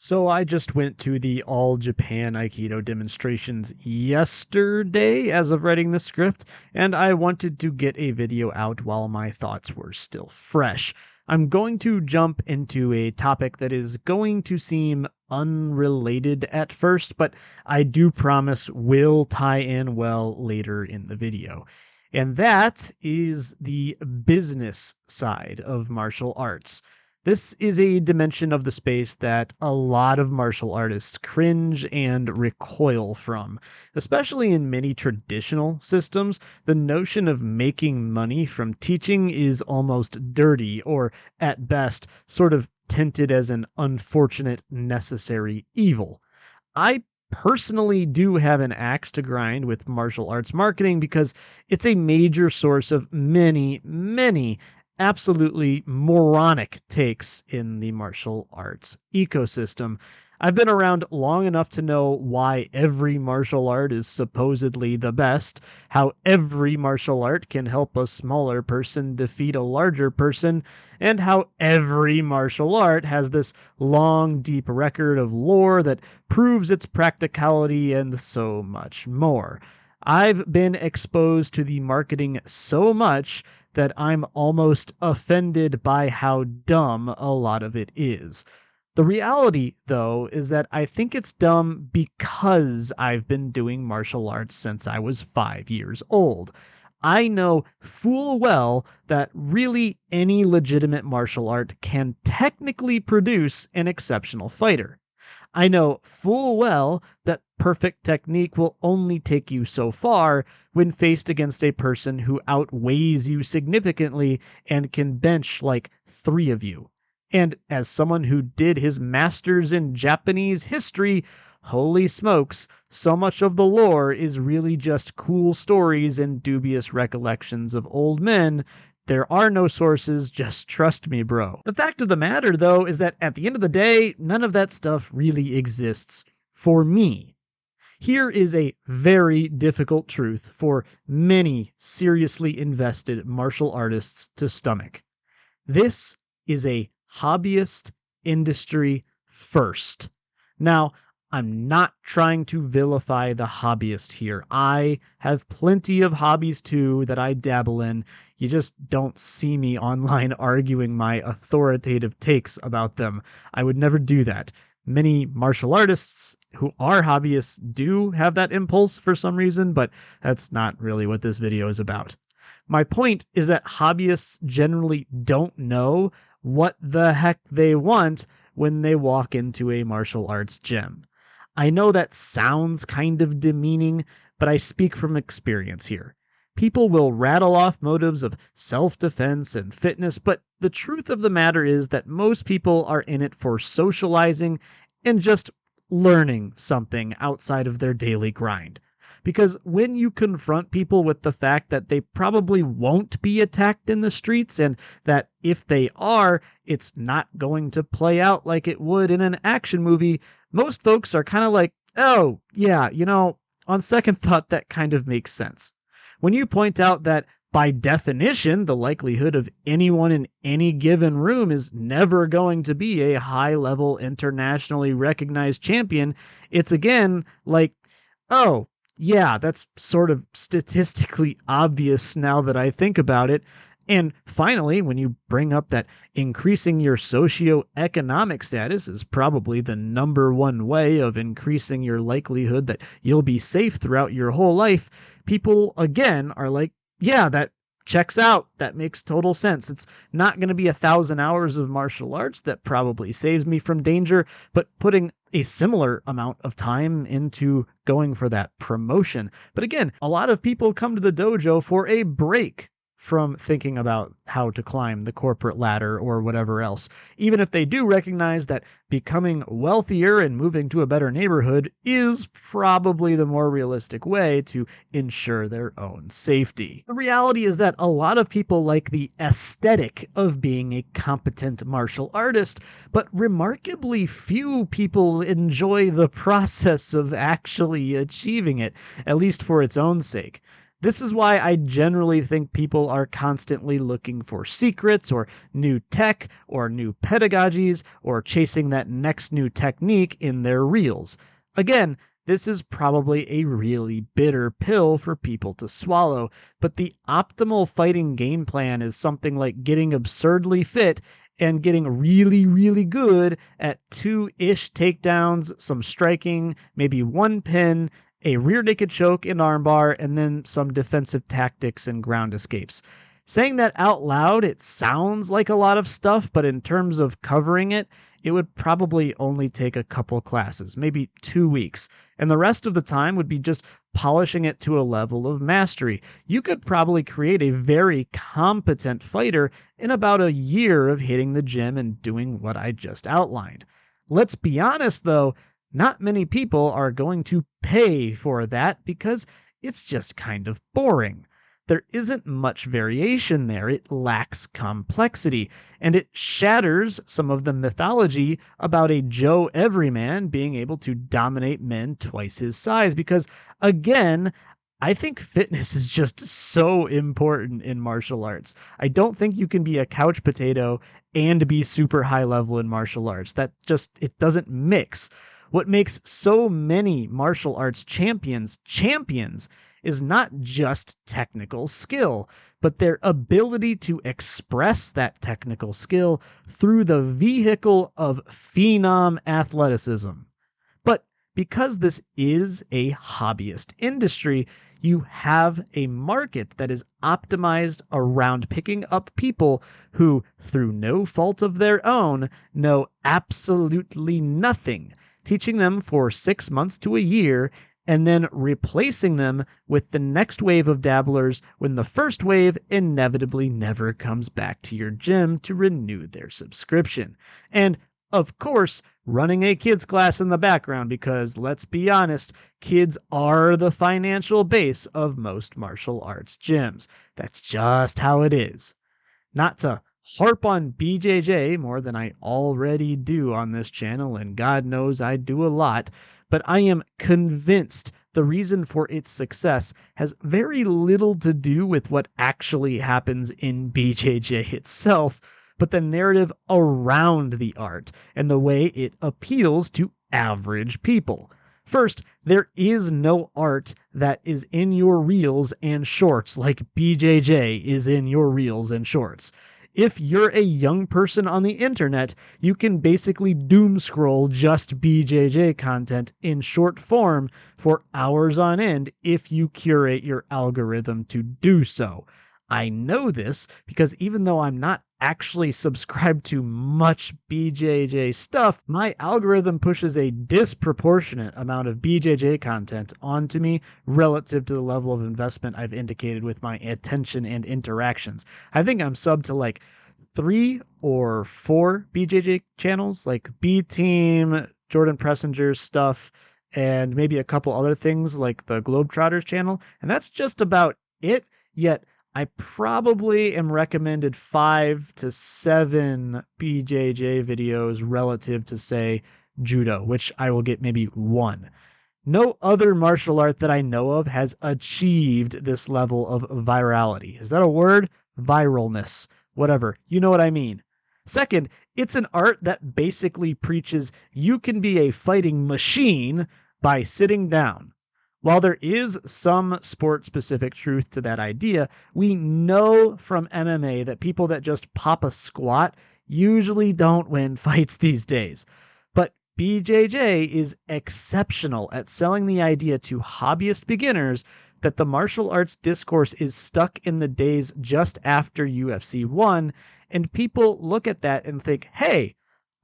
So I just went to the All Japan Aikido demonstrations yesterday as of writing the script, and I wanted to get a video out while my thoughts were still fresh. I'm going to jump into a topic that is going to seem unrelated at first, but I do promise will tie in well later in the video. And that is the business side of martial arts. This is a dimension of the space that a lot of martial artists cringe and recoil from. Especially in many traditional systems, the notion of making money from teaching is almost dirty, or at best, sort of tinted as an unfortunate necessary evil. I personally do have an axe to grind with martial arts marketing because it's a major source of many absolutely moronic takes in the martial arts ecosystem. I've been around long enough to know why every martial art is supposedly the best, how every martial art can help a smaller person defeat a larger person, and how every martial art has this long, deep record of lore that proves its practicality and so much more. I've been exposed to the marketing so much that I'm almost offended by how dumb a lot of it is. The reality, though, is that I think it's dumb because I've been doing martial arts since I was 5 years old. I know full well that really any legitimate martial art can technically produce an exceptional fighter. I know full well that perfect technique will only take you so far when faced against a person who outweighs you significantly and can bench like three of you. And as someone who did his master's in Japanese history, holy smokes, so much of the lore is really just cool stories and dubious recollections of old men. There are no sources, just trust me, bro. The fact of the matter, though, is that at the end of the day, none of that stuff really exists for me. Here is a very difficult truth for many seriously invested martial artists to stomach. This is a hobbyist industry first. Now, I'm not trying to vilify the hobbyist here. I have plenty of hobbies too that I dabble in. You just don't see me online arguing my authoritative takes about them. I would never do that. Many martial artists who are hobbyists do have that impulse for some reason, but that's not really what this video is about. My point is that hobbyists generally don't know what the heck they want when they walk into a martial arts gym. I know that sounds kind of demeaning, but I speak from experience here. People will rattle off motives of self-defense and fitness, but the truth of the matter is that most people are in it for socializing and just learning something outside of their daily grind. Because when you confront people with the fact that they probably won't be attacked in the streets and that if they are, it's not going to play out like it would in an action movie, most folks are kind of like, oh, yeah, on second thought, that kind of makes sense. When you point out that by definition, the likelihood of anyone in any given room is never going to be a high-level, internationally recognized champion, it's again like, oh, yeah, that's sort of statistically obvious now that I think about it. And finally, when you bring up that increasing your socioeconomic status is probably the number one way of increasing your likelihood that you'll be safe throughout your whole life, people again are like, yeah, that checks out. That makes total sense. It's not going to be 1,000 hours of martial arts that probably saves me from danger, but putting a similar amount of time into going for that promotion. But again, a lot of people come to the dojo for a break from thinking about how to climb the corporate ladder or whatever else, even if they do recognize that becoming wealthier and moving to a better neighborhood is probably the more realistic way to ensure their own safety. The reality is that a lot of people like the aesthetic of being a competent martial artist, but remarkably few people enjoy the process of actually achieving it, at least for its own sake. This is why I generally think people are constantly looking for secrets or new tech or new pedagogies or chasing that next new technique in their reels. Again, this is probably a really bitter pill for people to swallow, but the optimal fighting game plan is something like getting absurdly fit and getting really, really good at 2-ish takedowns, some striking, maybe one pin, a rear naked choke and armbar, and then some defensive tactics and ground escapes. Saying that out loud, it sounds like a lot of stuff, but in terms of covering it, it would probably only take a couple classes, maybe 2 weeks, and the rest of the time would be just polishing it to a level of mastery. You could probably create a very competent fighter in about a year of hitting the gym and doing what I just outlined. Let's be honest though, not many people are going to pay for that because it's just kind of boring. There isn't much variation there. It lacks complexity, and it shatters some of the mythology about a Joe Everyman being able to dominate men twice his size. Because, again, I think fitness is just so important in martial arts. I don't think you can be a couch potato and be super high level in martial arts. It doesn't mix. What makes so many martial arts champions is not just technical skill, but their ability to express that technical skill through the vehicle of phenom athleticism. But because this is a hobbyist industry, you have a market that is optimized around picking up people who, through no fault of their own, know absolutely nothing, teaching them for 6 months to a year, and then replacing them with the next wave of dabblers when the first wave inevitably never comes back to your gym to renew their subscription. And, of course, running a kids class in the background because, let's be honest, kids are the financial base of most martial arts gyms. That's just how it is. Not to harp on BJJ more than I already do on this channel, and God knows I do a lot, but I am convinced the reason for its success has very little to do with what actually happens in BJJ itself, but the narrative around the art and the way it appeals to average people. First, there is no art that is in your reels and shorts like BJJ is in your reels and shorts. If you're a young person on the internet, you can basically doom scroll just BJJ content in short form for hours on end if you curate your algorithm to do so. I know this because even though I'm not actually subscribed to much BJJ stuff, my algorithm pushes a disproportionate amount of BJJ content onto me relative to the level of investment I've indicated with my attention and interactions. I think I'm subbed to like 3 or 4 BJJ channels, like B Team, Jordan Pressinger's stuff, and maybe a couple other things like the Globetrotters channel, and that's just about it. Yet I probably am recommended 5 to 7 BJJ videos relative to, say, judo, which I will get maybe 1. No other martial art that I know of has achieved this level of virality. Is that a word? Viralness. Whatever. You know what I mean. Second, it's an art that basically preaches you can be a fighting machine by sitting down. While there is some sport-specific truth to that idea, we know from MMA that people that just pop a squat usually don't win fights these days. But BJJ is exceptional at selling the idea to hobbyist beginners that the martial arts discourse is stuck in the days just after UFC 1, and people look at that and think, hey,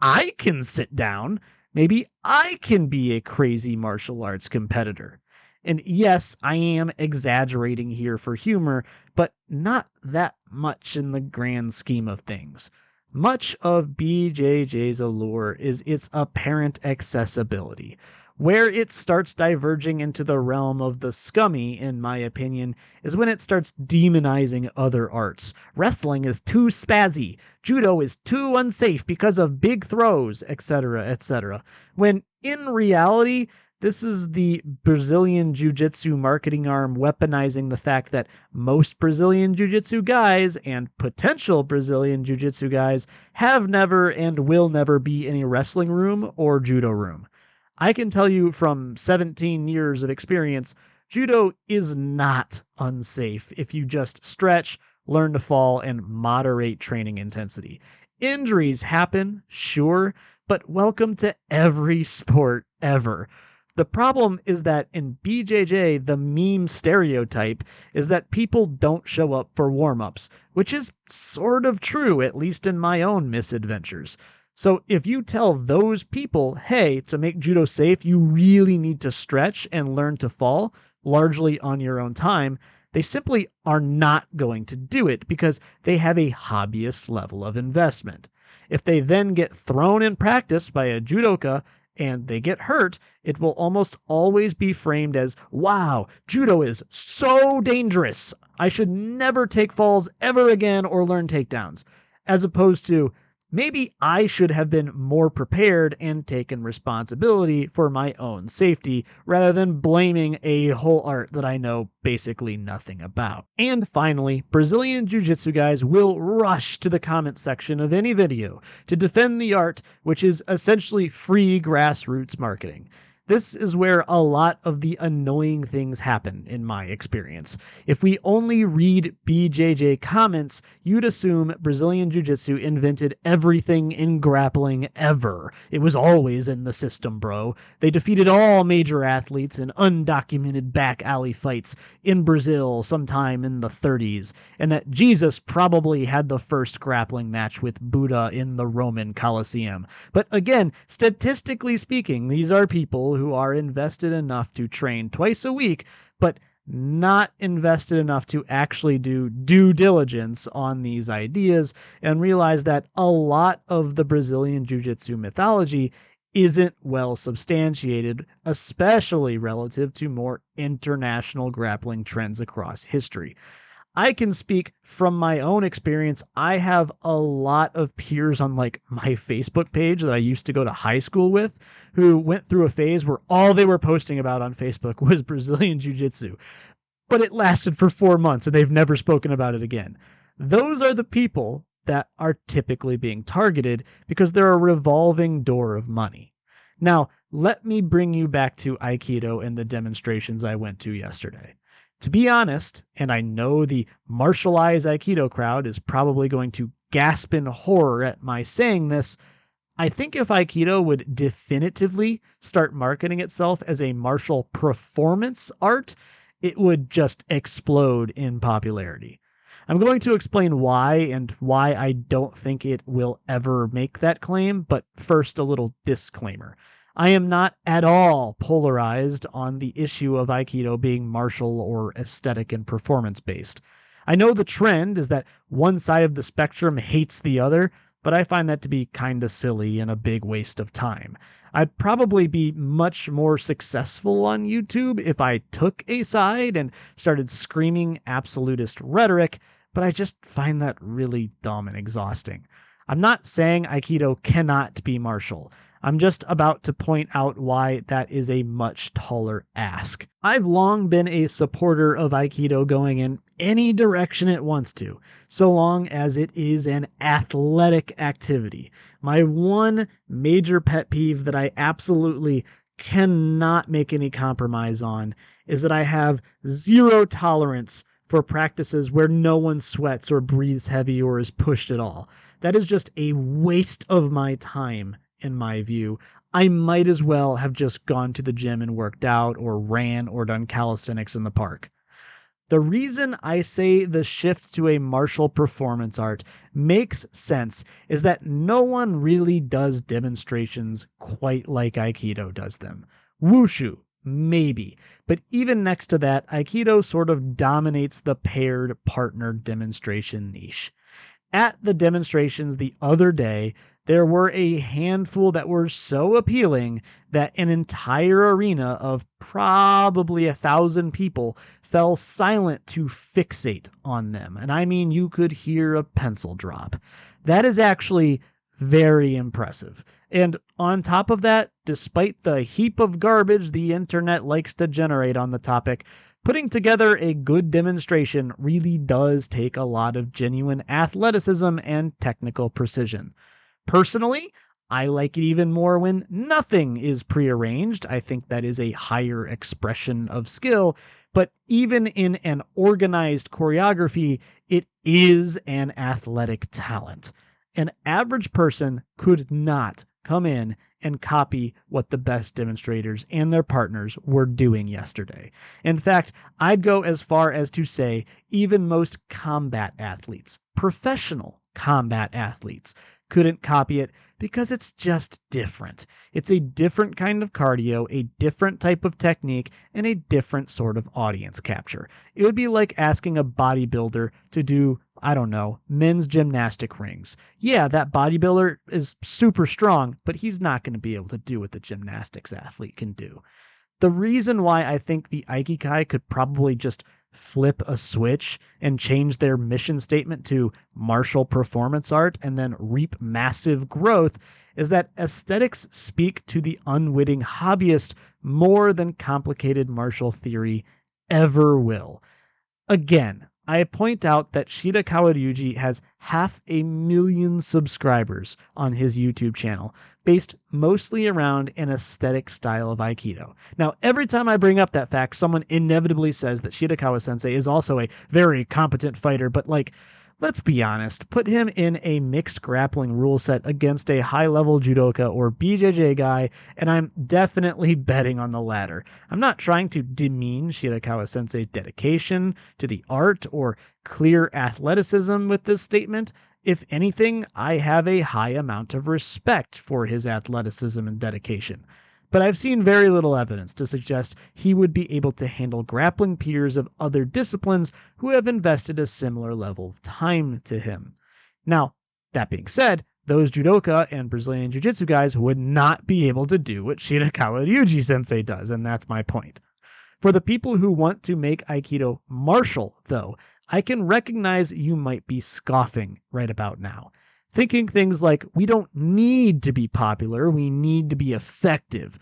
I can sit down. Maybe I can be a crazy martial arts competitor. And yes, I am exaggerating here for humor, but not that much in the grand scheme of things. Much of BJJ's allure is its apparent accessibility. Where it starts diverging into the realm of the scummy, in my opinion, is when it starts demonizing other arts. Wrestling is too spazzy, judo is too unsafe because of big throws, etc., etc. When in reality, This is the Brazilian Jiu-Jitsu marketing arm weaponizing the fact that most Brazilian Jiu-Jitsu guys and potential Brazilian Jiu-Jitsu guys have never and will never be in a wrestling room or judo room. I can tell you from 17 years of experience, judo is not unsafe if you just stretch, learn to fall, and moderate training intensity. Injuries happen, sure, but welcome to every sport ever. The problem is that in BJJ, the meme stereotype is that people don't show up for warm-ups, which is sort of true, at least in my own misadventures. So if you tell those people, hey, to make judo safe, you really need to stretch and learn to fall, largely on your own time, they simply are not going to do it because they have a hobbyist level of investment. If they then get thrown in practice by a judoka and they get hurt, it will almost always be framed as, wow, judo is so dangerous. I should never take falls ever again or learn takedowns. As opposed to, maybe I should have been more prepared and taken responsibility for my own safety rather than blaming a whole art that I know basically nothing about. And finally, Brazilian Jiu-Jitsu guys will rush to the comment section of any video to defend the art, which is essentially free grassroots marketing. This is where a lot of the annoying things happen, in my experience. If we only read BJJ comments, you'd assume Brazilian Jiu-Jitsu invented everything in grappling ever. It was always in the system, bro. They defeated all major athletes in undocumented back alley fights in Brazil sometime in the 30s, and that Jesus probably had the first grappling match with Buddha in the Roman Colosseum. But again, statistically speaking, these are people who are invested enough to train twice a week, but not invested enough to actually do due diligence on these ideas and realize that a lot of the Brazilian Jiu-Jitsu mythology isn't well substantiated, especially relative to more international grappling trends across history. I can speak from my own experience. I have a lot of peers on like my Facebook page that I used to go to high school with who went through a phase where all they were posting about on Facebook was Brazilian Jiu-Jitsu. But it lasted for 4 months and they've never spoken about it again. Those are the people that are typically being targeted because they're a revolving door of money. Now, let me bring you back to Aikido and the demonstrations I went to yesterday. To be honest, and I know the martialized Aikido crowd is probably going to gasp in horror at my saying this, I think if Aikido would definitively start marketing itself as a martial performance art, it would just explode in popularity. I'm going to explain why and why I don't think it will ever make that claim, but first a little disclaimer. I am not at all polarized on the issue of Aikido being martial or aesthetic and performance-based. I know the trend is that one side of the spectrum hates the other, but I find that to be kinda silly and a big waste of time. I'd probably be much more successful on YouTube if I took a side and started screaming absolutist rhetoric, but I just find that really dumb and exhausting. I'm not saying Aikido cannot be martial. I'm just about to point out why that is a much taller ask. I've long been a supporter of Aikido going in any direction it wants to, so long as it is an athletic activity. My one major pet peeve that I absolutely cannot make any compromise on is that I have zero tolerance for practices where no one sweats or breathes heavy or is pushed at all. That is just a waste of my time, in my view. I might as well have just gone to the gym and worked out or ran or done calisthenics in the park. The reason I say the shift to a martial performance art makes sense is that no one really does demonstrations quite like Aikido does them. Wushu, maybe, but even next to that, Aikido sort of dominates the paired partner demonstration niche. At the demonstrations the other day, there were a handful that were so appealing that an entire arena of probably 1,000 people fell silent to fixate on them. And I mean, you could hear a pencil drop. That is actually very impressive. And on top of that, despite the heap of garbage the internet likes to generate on the topic, putting together a good demonstration really does take a lot of genuine athleticism and technical precision. Personally, I like it even more when nothing is prearranged. I think that is a higher expression of skill, but even in an organized choreography, it is an athletic talent. An average person could not come in and copy what the best demonstrators and their partners were doing yesterday. In fact, I'd go as far as to say even most combat athletes, professional combat athletes, couldn't copy it because it's just different. It's a different kind of cardio, a different type of technique, and a different sort of audience capture. It would be like asking a bodybuilder to do, I don't know, men's gymnastic rings. Yeah, that bodybuilder is super strong, but he's not going to be able to do what the gymnastics athlete can do. The reason why I think the Aikikai could probably just flip a switch and change their mission statement to martial performance art and then reap massive growth is that aesthetics speak to the unwitting hobbyist more than complicated martial theory ever will. Again, I point out that Shida Kawaryuji has 500,000 subscribers on his YouTube channel, based mostly around an aesthetic style of Aikido. Now, every time I bring up that fact, someone inevitably says that Shirakawa Sensei is also a very competent fighter, but let's be honest, put him in a mixed grappling rule set against a high-level judoka or BJJ guy, and I'm definitely betting on the latter. I'm not trying to demean Shirakawa Sensei's dedication to the art or clear athleticism with this statement. If anything, I have a high amount of respect for his athleticism and dedication. But I've seen very little evidence to suggest he would be able to handle grappling peers of other disciplines who have invested a similar level of time to him. Now, that being said, those judoka and Brazilian jiu-jitsu guys would not be able to do what Shirakawa Ryuji Sensei does, and that's my point. For the people who want to make Aikido martial, though, I can recognize you might be scoffing right about now, thinking things like, we don't need to be popular, we need to be effective.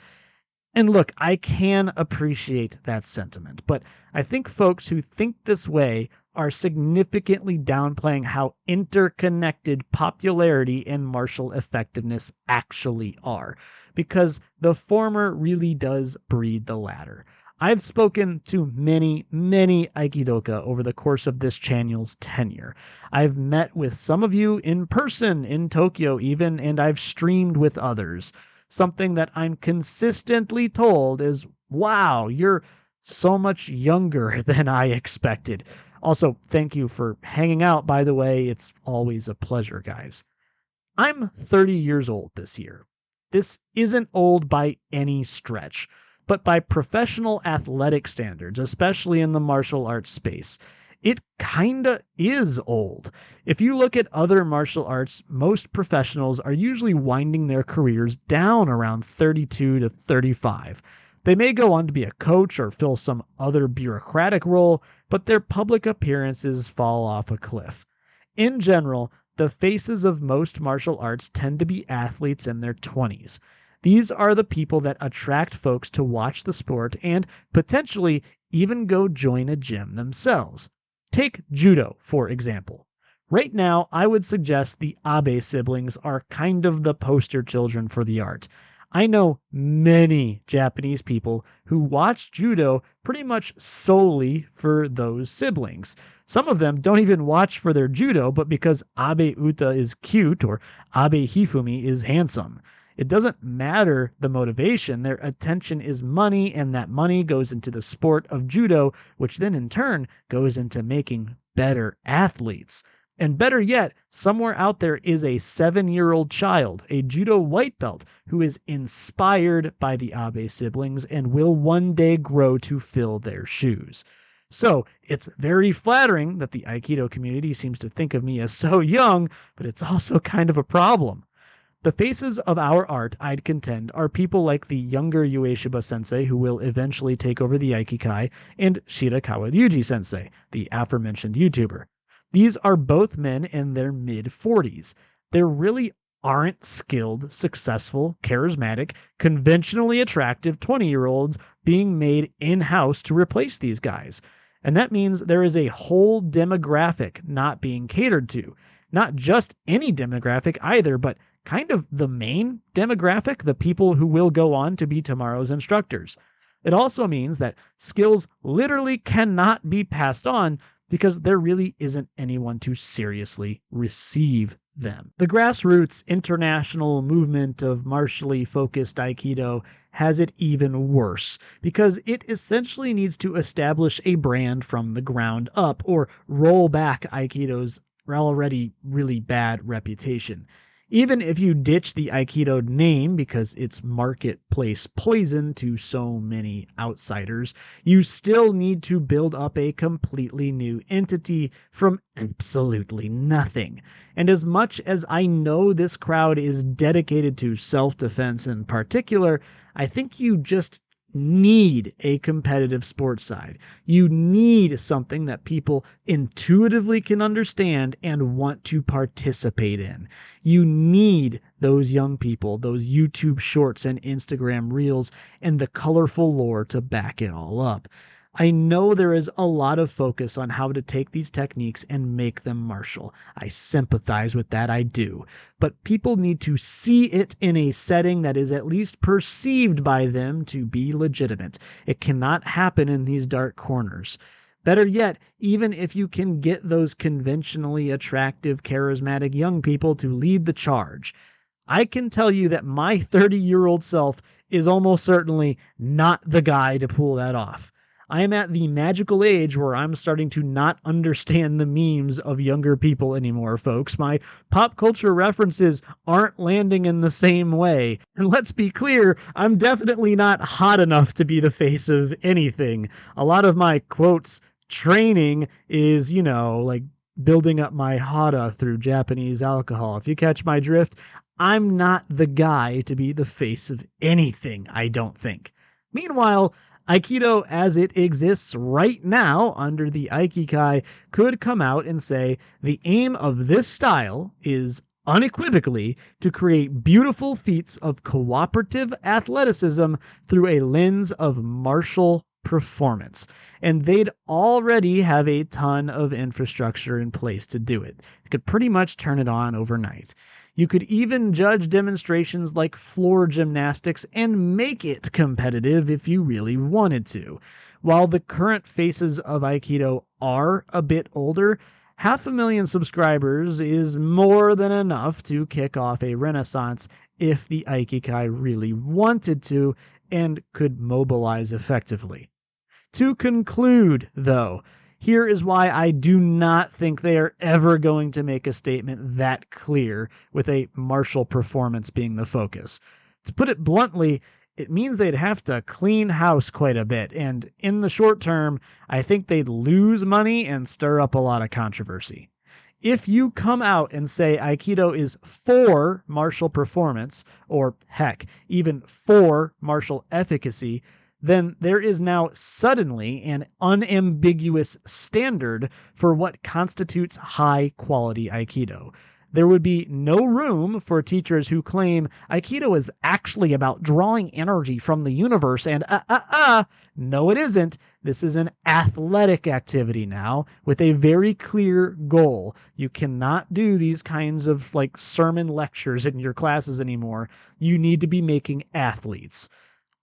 And look, I can appreciate that sentiment, but I think folks who think this way are significantly downplaying how interconnected popularity and martial effectiveness actually are, because the former really does breed the latter. I've spoken to many Aikidoka over the course of this channel's tenure. I've met with some of you in person in Tokyo even, and I've streamed with others. Something that I'm consistently told is, wow, you're so much younger than I expected. Also, thank you for hanging out, by the way. It's always a pleasure, guys. I'm 30 years old this year. This isn't old by any stretch, but by professional athletic standards, especially in the martial arts space, it kinda is old. If you look at other martial arts, most professionals are usually winding their careers down around 32 to 35. They may go on to be a coach or fill some other bureaucratic role, but their public appearances fall off a cliff. In general, the faces of most martial arts tend to be athletes in their 20s. These are the people that attract folks to watch the sport and potentially even go join a gym themselves. Take judo, for example. Right now, I would suggest the Abe siblings are kind of the poster children for the art. I know many Japanese people who watch judo pretty much solely for those siblings. Some of them don't even watch for their judo, but because Abe Uta is cute or Abe Hifumi is handsome. It doesn't matter the motivation. Their attention is money, and that money goes into the sport of judo, which then in turn goes into making better athletes. And better yet, somewhere out there is a 7-year-old child, a judo white belt, who is inspired by the Abe siblings and will one day grow to fill their shoes. So it's very flattering that the Aikido community seems to think of me as so young, but it's also kind of a problem. The faces of our art, I'd contend, are people like the younger Ueshiba sensei, who will eventually take over the Aikikai, and Shirakawa Ryuji sensei, the aforementioned YouTuber. These are both men in their mid-40s. There really aren't skilled, successful, charismatic, conventionally attractive 20-year-olds being made in-house to replace these guys. And that means there is a whole demographic not being catered to. Not just any demographic either, but kind of the main demographic, the people who will go on to be tomorrow's instructors. It also means that skills literally cannot be passed on because there really isn't anyone to seriously receive them. The grassroots international movement of martially focused Aikido has it even worse because it essentially needs to establish a brand from the ground up or roll back Aikido's already really bad reputation. Even if you ditch the Aikido name because it's marketplace poison to so many outsiders, you still need to build up a completely new entity from absolutely nothing. And as much as I know this crowd is dedicated to self-defense in particular, I think you just need a competitive sports side. You need something that people intuitively can understand and want to participate in. You need those young people, those YouTube shorts and Instagram reels, and the colorful lore to back it all up. I know there is a lot of focus on how to take these techniques and make them martial. I sympathize with that, I do. But people need to see it in a setting that is at least perceived by them to be legitimate. It cannot happen in these dark corners. Better yet, even if you can get those conventionally attractive, charismatic young people to lead the charge. I can tell you that my 30-year-old self is almost certainly not the guy to pull that off. I am at the magical age where I'm starting to not understand the memes of younger people anymore, folks. My pop culture references aren't landing in the same way. And let's be clear, I'm definitely not hot enough to be the face of anything. A lot of my quotes training is, like building up my hara through Japanese alcohol. If you catch my drift, I'm not the guy to be the face of anything, I don't think. Meanwhile, Aikido as it exists right now under the Aikikai could come out and say the aim of this style is unequivocally to create beautiful feats of cooperative athleticism through a lens of martial performance. And they'd already have a ton of infrastructure in place to do it. They could pretty much turn it on overnight. You could even judge demonstrations like floor gymnastics and make it competitive if you really wanted to. While the current faces of Aikido are a bit older, 500,000 subscribers is more than enough to kick off a renaissance if the Aikikai really wanted to and could mobilize effectively. To conclude, though, here is why I do not think they are ever going to make a statement that clear with a martial performance being the focus. To put it bluntly, it means they'd have to clean house quite a bit, and in the short term, I think they'd lose money and stir up a lot of controversy. If you come out and say Aikido is for martial performance, or heck, even for martial efficacy, then there is now suddenly an unambiguous standard for what constitutes high-quality Aikido. There would be no room for teachers who claim Aikido is actually about drawing energy from the universe and no it isn't. This is an athletic activity now with a very clear goal. You cannot do these kinds of sermon lectures in your classes anymore. You need to be making athletes.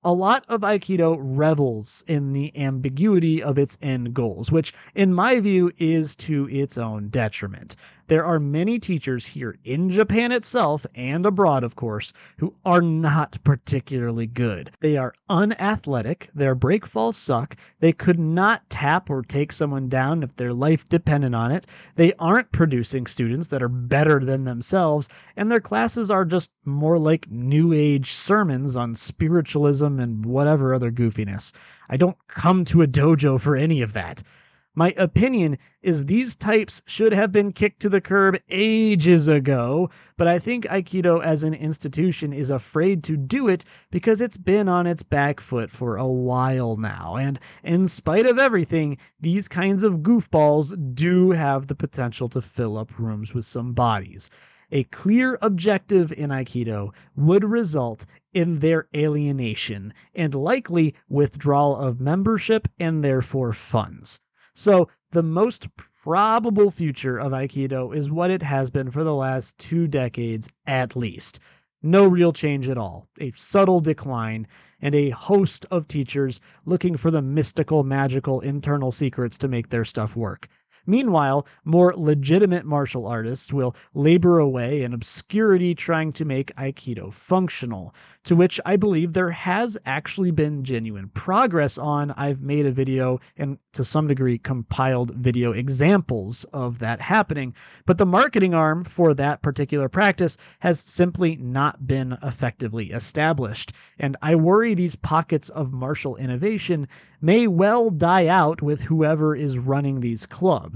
A lot of Aikido revels in the ambiguity of its end goals, which, in my view, is to its own detriment. There are many teachers here in Japan itself, and abroad, of course, who are not particularly good. They are unathletic, their breakfalls suck, they could not tap or take someone down if their life depended on it, they aren't producing students that are better than themselves, and their classes are just more like New Age sermons on spiritualism and whatever other goofiness. I don't come to a dojo for any of that. My opinion is these types should have been kicked to the curb ages ago, but I think Aikido as an institution is afraid to do it because it's been on its back foot for a while now, and in spite of everything, these kinds of goofballs do have the potential to fill up rooms with some bodies. A clear objective in Aikido would result in their alienation and likely withdrawal of membership and therefore funds. So the most probable future of Aikido is what it has been for the last 2 decades at least. No real change at all, a subtle decline, and a host of teachers looking for the mystical, magical internal secrets to make their stuff work. Meanwhile, more legitimate martial artists will labor away in obscurity trying to make Aikido functional, to which I believe there has actually been genuine progress on. I've made a video and to some degree compiled video examples of that happening, but the marketing arm for that particular practice has simply not been effectively established, and I worry these pockets of martial innovation may well die out with whoever is running these clubs.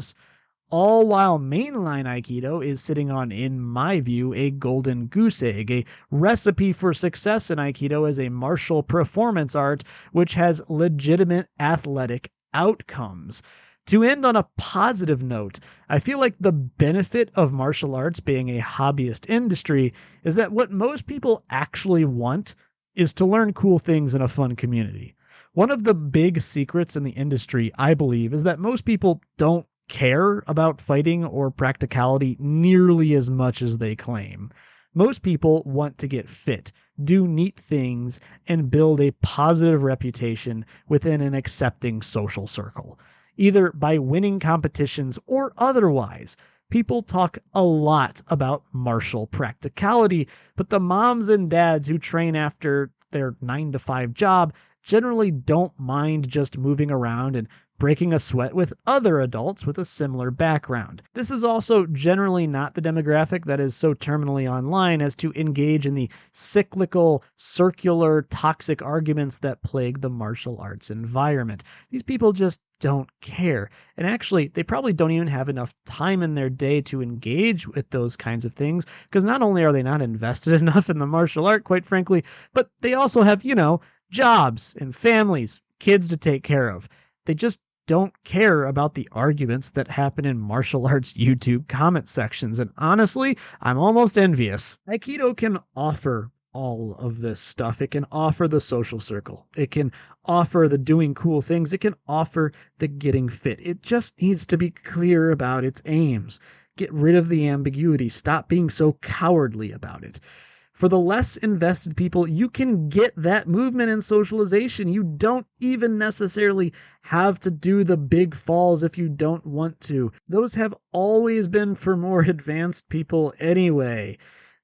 All while mainline Aikido is sitting on, in my view, a golden goose egg, a recipe for success in Aikido as a martial performance art which has legitimate athletic outcomes. To end on a positive note, I feel like the benefit of martial arts being a hobbyist industry is that what most people actually want is to learn cool things in a fun community. One of the big secrets in the industry, I believe, is that most people don't care about fighting or practicality nearly as much as they claim. Most people want to get fit, do neat things, and build a positive reputation within an accepting social circle, either by winning competitions or otherwise. People talk a lot about martial practicality, but the moms and dads who train after their 9-to-5 job generally don't mind just moving around and breaking a sweat with other adults with a similar background. This is also generally not the demographic that is so terminally online as to engage in the cyclical, circular, toxic arguments that plague the martial arts environment. These people just don't care. And actually, they probably don't even have enough time in their day to engage with those kinds of things, because not only are they not invested enough in the martial art, quite frankly, but they also have, jobs and families, kids to take care of. They just don't care about the arguments that happen in martial arts YouTube comment sections, and honestly, I'm almost envious. Aikido can offer all of this stuff. It can offer the social circle. It can offer the doing cool things. It can offer the getting fit. It just needs to be clear about its aims. Get rid of the ambiguity. Stop being so cowardly about it. For the less invested people, you can get that movement and socialization. You don't even necessarily have to do the big falls if you don't want to. Those have always been for more advanced people anyway.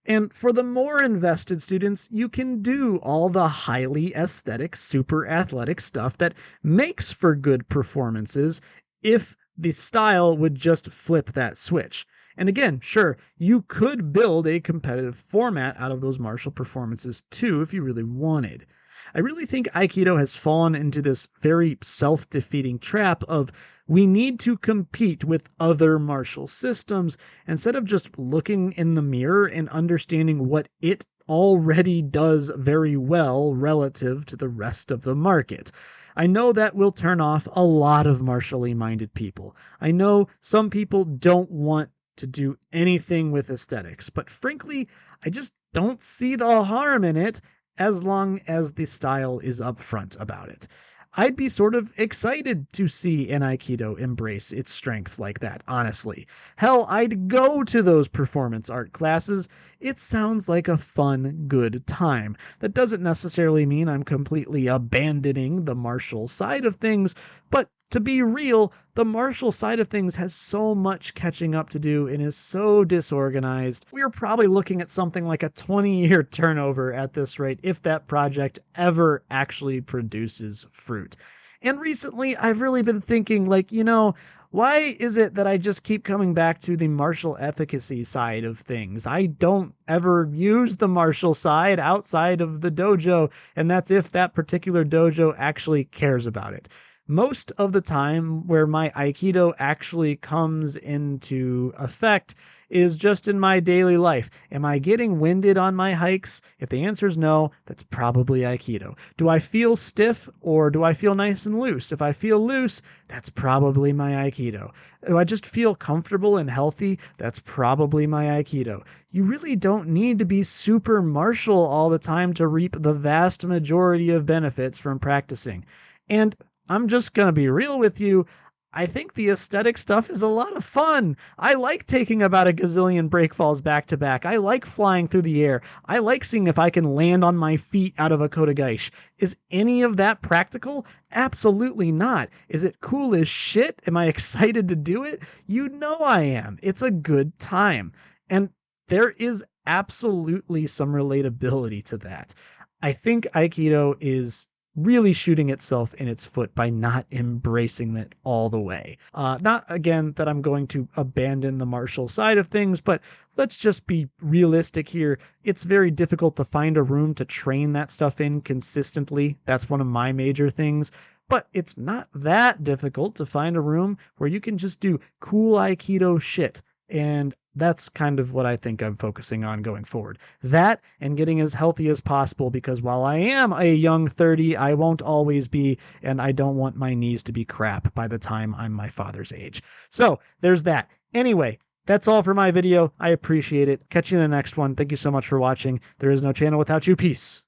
And for the more invested students, you can do all the highly aesthetic, super athletic stuff that makes for good performances if the style would just flip that switch. And again, sure, you could build a competitive format out of those martial performances too if you really wanted. I really think Aikido has fallen into this very self-defeating trap of we need to compete with other martial systems instead of just looking in the mirror and understanding what it already does very well relative to the rest of the market. I know that will turn off a lot of martially minded people. I know some people don't want to do anything with aesthetics, but frankly, I just don't see the harm in it as long as the style is upfront about it. I'd be sort of excited to see an Aikido embrace its strengths like that, honestly. Hell, I'd go to those performance art classes. It sounds like a fun, good time. That doesn't necessarily mean I'm completely abandoning the martial side of things, but to be real, the martial side of things has so much catching up to do and is so disorganized. We are probably looking at something like a 20-year turnover at this rate if that project ever actually produces fruit. And recently, I've really been thinking, why is it that I just keep coming back to the martial efficacy side of things? I don't ever use the martial side outside of the dojo, and that's if that particular dojo actually cares about it. Most of the time where my Aikido actually comes into effect is just in my daily life. Am I getting winded on my hikes? If the answer is no, that's probably Aikido. Do I feel stiff or do I feel nice and loose? If I feel loose, that's probably my Aikido. Do I just feel comfortable and healthy? That's probably my Aikido. You really don't need to be super martial all the time to reap the vast majority of benefits from practicing. And I'm just going to be real with you. I think the aesthetic stuff is a lot of fun. I like taking about a gazillion breakfalls back to back. I like flying through the air. I like seeing if I can land on my feet out of a Kodagaish. Is any of that practical? Absolutely not. Is it cool as shit? Am I excited to do it? You know I am. It's a good time. And there is absolutely some relatability to that. I think Aikido is really shooting itself in its foot by not embracing it all the way. Not again that I'm going to abandon the martial side of things, but let's just be realistic here. It's very difficult to find a room to train that stuff in consistently. That's one of my major things. But it's not that difficult to find a room where you can just do cool Aikido shit. And that's kind of what I think I'm focusing on going forward. That and getting as healthy as possible, because while I am a young 30, I won't always be, and I don't want my knees to be crap by the time I'm my father's age. So there's that. Anyway, that's all for my video. I appreciate it. Catch you in the next one. Thank you so much for watching. There is no channel without you. Peace.